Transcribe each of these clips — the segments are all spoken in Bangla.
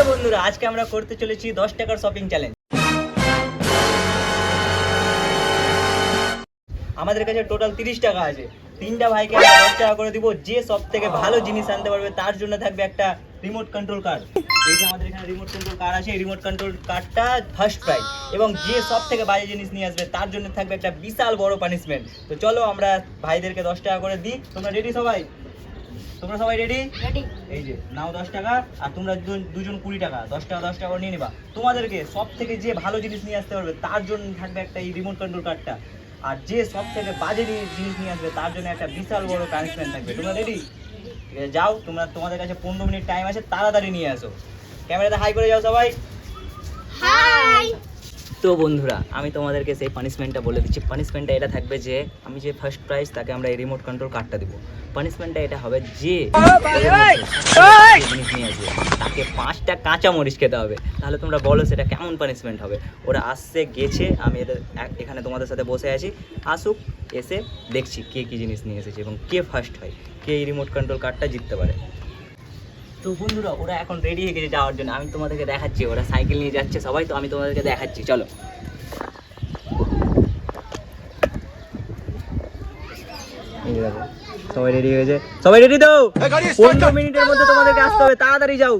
বন্ধুরা আজকে আমরা করতে চলেছি 10 টাকার শপিং চ্যালেঞ্জ। আমাদের কাছে টোটাল 30 টাকা আছে। তিনটা ভাইকে আমরা 10 টাকা করে দিব। যে সব থেকে ভালো জিনিস আনতে পারবে তার জন্য থাকবে একটা রিমোট কন্ট্রোল কার। এই যে আমাদের এখানে রিমোট কন্ট্রোল কার আছে, এই রিমোট কন্ট্রোল কারটা ফার্স্ট প্রাইজ। এবং যে সব থেকে বাজে জিনিস নিয়ে আসবে তার জন্য থাকবে একটা বিশাল বড় পানিশমেন্ট। তো চলো আমরা ভাইদেরকে 10 টাকা করে দিই। তোমরা রেডি সবাই? তোমরা সবাই রেডি? এই যে নাও 10 টাকা, আর তোমরা দুজন 20 টাকা, 10 টাকা 10 টাকা করে নিয়ে নিবা। তোমাদেরকে সব থেকে যে ভালো জিনিস নিয়ে আসতে পারবে তার জন্য থাকবে একটা এই রিমোট কন্ট্রোল কারটা। আর যে সব থেকে বাজে জিনিস নিয়ে আসবে তার জন্য একটা বিশাল বড় পানিশমেন্ট থাকবে। তোমরা রেডি? ঠিক আছে, যাও তোমাদের কাছে 15 মিনিট টাইম আছে, তাড়াতাড়ি নিয়ে আসো। ক্যামেরাতে হাই করে যাও সবাই। হাই। তো বন্ধুরা আমি তোমাদেরকে সেই পানিশমেন্টটা বলে দিচ্ছি। পানিশমেন্টটা এটা থাকবে যে আমি যে ফার্স্ট প্রাইজ তাকে আমরা এই রিমোট কন্ট্রোল কার্ডটা দেবো। পানিশমেন্টটা এটা হবে যে জিনিস নিয়ে আসবে তাকে 5টা কাঁচা মরিচ খেতে হবে। তাহলে তোমরা বলো সেটা কেমন পানিশমেন্ট হবে? ওরা আসছে গেছে, আমি এদের এখানে তোমাদের সাথে বসে আছি, আসুক, এসে দেখছি কে কী জিনিস নিয়ে এসেছে এবং কে ফার্স্ট হয়, কে এই রিমোট কন্ট্রোল কার্ডটা জিততে পারে। তো বন্ধুরা ওরা এখন রেডি হয়ে গেছে যাওয়ার জন্য। আমি তোমাদেরকে দেখাচ্ছি, ওরা সাইকেল নিয়ে যাচ্ছে সবাই, তো আমি তোমাদেরকে দেখাচ্ছি, চলো। সবাই রেডি হয়েছে, সবাই রেডি তো? 15 মিনিটের মধ্যে তোমাদেরকে আসতে হবে, তাড়াতাড়ি যাও।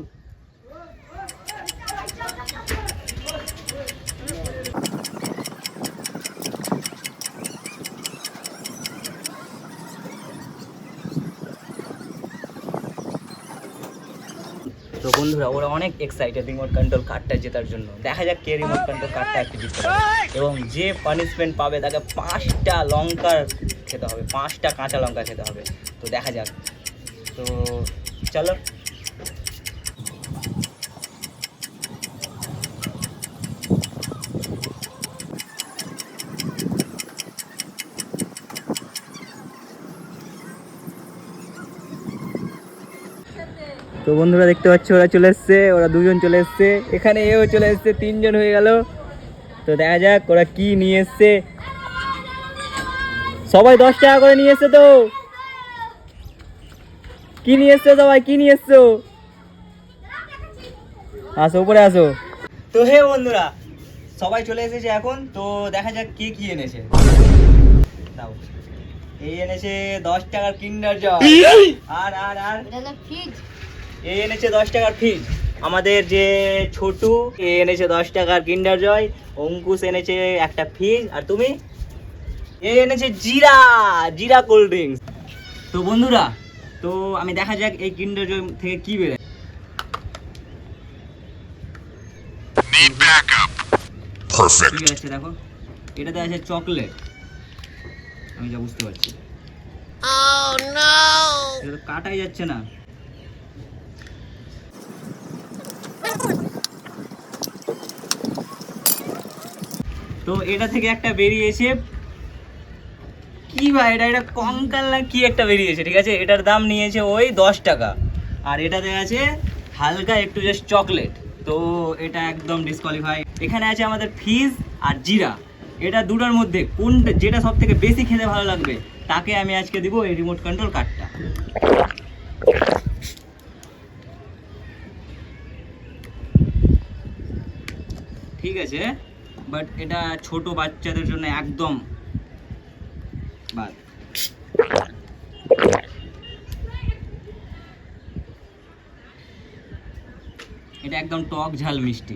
তো বন্ধুরা ওরা অনেক এক্সাইটেড রিমোট কন্ট্রোল কার্ডটা জেতার জন্য। দেখা যাক কে রিমোট কন্ট্রোল কার্ডটা একটু জিততে পারে এবং যে পানিশমেন্ট পাবে তাকে 5টা লঙ্কা খেতে হবে, 5টা কাঁচা লঙ্কা খেতে হবে। তো দেখা যাক, তো চলো। তো বন্ধুরা দেখতে পাচ্ছ ওরা চলে এসছে, ওরা দুজন চলে এসছে, এখানে এও চলে এসছে, 3জন হয়ে গেল। তো দেখা যাক ওরা কি নিয়ে এসছে। সবাই 10 টাকা করে নিয়ে এসছে। তো কি নিয়ে এসছো সবাই, কি নিয়ে এসছো? আসো উপরে আসো। তো হে বন্ধুরা সবাই চলে এসেছে এখন, তো দেখা যাক কে কি এনেছে। দাও, এই এনেছে 10 টাকার কিন্ডার জয়, আর আর আর এই এনেছে 10 টাকার ফ্রিজ। আমাদের যে ছোটু এ এনেছে 10 টাকার কিন্ডার জয়, অঙ্কুশ এনেছে একটা ফ্রিজ, আর তুমি এ এনেছে জিরা জিরা কোল্ড ড্রিঙ্কস। তো বন্ধুরা তো আমি দেখা যাক এই কিন্ডার জয় থেকে কি বেরোয়। ঠিক আছে, দেখো এটাতে আছে চকলেট, আমি যা বুঝতে পারছি। এটা তো কাটাই যাচ্ছে না। তো এটা থেকে একটা বেরিয়েছে কি ভাই, এটা কঙ্কাল না কি একটা বেরিয়েছে। ঠিক আছে, এটার দাম নিয়েছে ওই 10 টাকা, আর এটাতে আছে হালকা একটু জাস্ট চকলেট। তো এটা একদম ডিসকোয়ালিফাই। এখানে আছে আমাদের ফিজ আর জিরা, এটা দুটোর মধ্যে কোনটা যেটা সব থেকে বেশি খেতে ভালো লাগবে তাকে আমি আজকে দিব এই রিমোট কন্ট্রোল কার্ডটা। ঠিক আছে, বাট এটা ছোট বাচ্চাদের জন্য একদম বাদ। এটা একদম টক ঝাল মিষ্টি।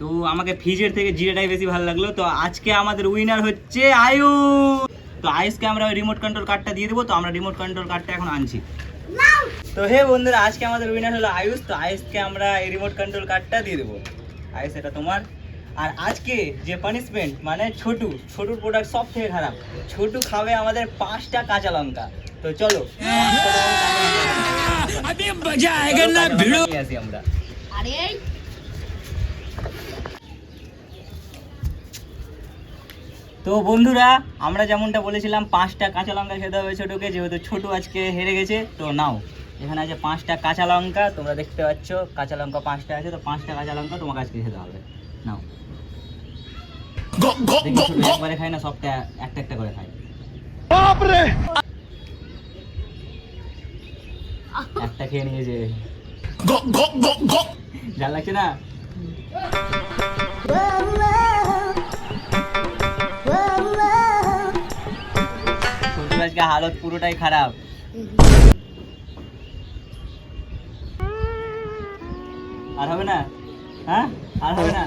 তো আমাকে ফ্রিজের থেকে জিরাটাই বেশি ভালো লাগলো। তো আজকে আমাদের উইনার হচ্ছে আয়ুষ। তো আয়ুষকে আমরা ওই রিমোট কন্ট্রোল কার্ডটা দিয়ে দেবো। তো আমরা রিমোট কন্ট্রোল কার্ডটা এখন আনছি। তো হে বন্ধুরা আজকে আমাদের উইনার হলো আয়ুষ। তো আয়ুষকে আমরা এই রিমোট কন্ট্রোল কার্ডটা দিয়ে দেবো। আয়ুষ এটা তোমার। আর আজকে যে পানিশমেন্ট মানে ছোটুর প্রোডাক্ট সব থেকে খারাপ, ছোটু খাবে আমাদের 5টা কাঁচা লঙ্কা। তো চলো আসি আমরা। তো বন্ধুরা আমরা যেমনটা বলেছিলাম 5টা কাঁচা লঙ্কা খেতে হবে ছোটুকে, যেহেতু ছোটু আজকে হেরে গেছে। তো নাও এখানে আছে 5টা কাঁচা লঙ্কা, তোমরা দেখতে পাচ্ছ কাঁচা লঙ্কা 5টা আছে। তো 5টা কাঁচা লঙ্কা তোমাকে আজকে খেতে হবে। নাও, একবারে খাই না, সবটা একটা একটা করে খাই। একটা খেয়ে নিয়েছে। জাল লাগছে না? সঞ্জুর আজকে হালত পুরোটাই খারাপ। আর হবে না? হ্যাঁ, আর হবে না।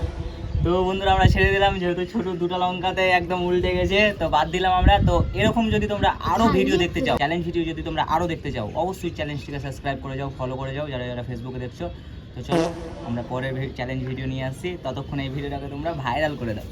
তো বন্ধুরা আমরা ছেড়ে দিলাম, যেহেতু ছোট দুটো লঙ্কাতে একদম উল্টে গেছে, তো বাদ দিলাম আমরা। তো এরকম যদি তোমরা আরো ভিডিও দেখতে চাও, চ্যালেঞ্জ ভিডিও যদি তোমরা আরো দেখতে চাও, অবশ্যই চ্যালেঞ্জটিকে সাবস্ক্রাইব করে যাও, ফলো করে যাও, যারা যারা ফেসবুকে দেখছো। তো চলো আমরা পরের চ্যালেঞ্জ ভিডিও নিয়ে আসছি, ততক্ষণ এই ভিডিওটাকে তোমরা ভাইরাল করে দাও।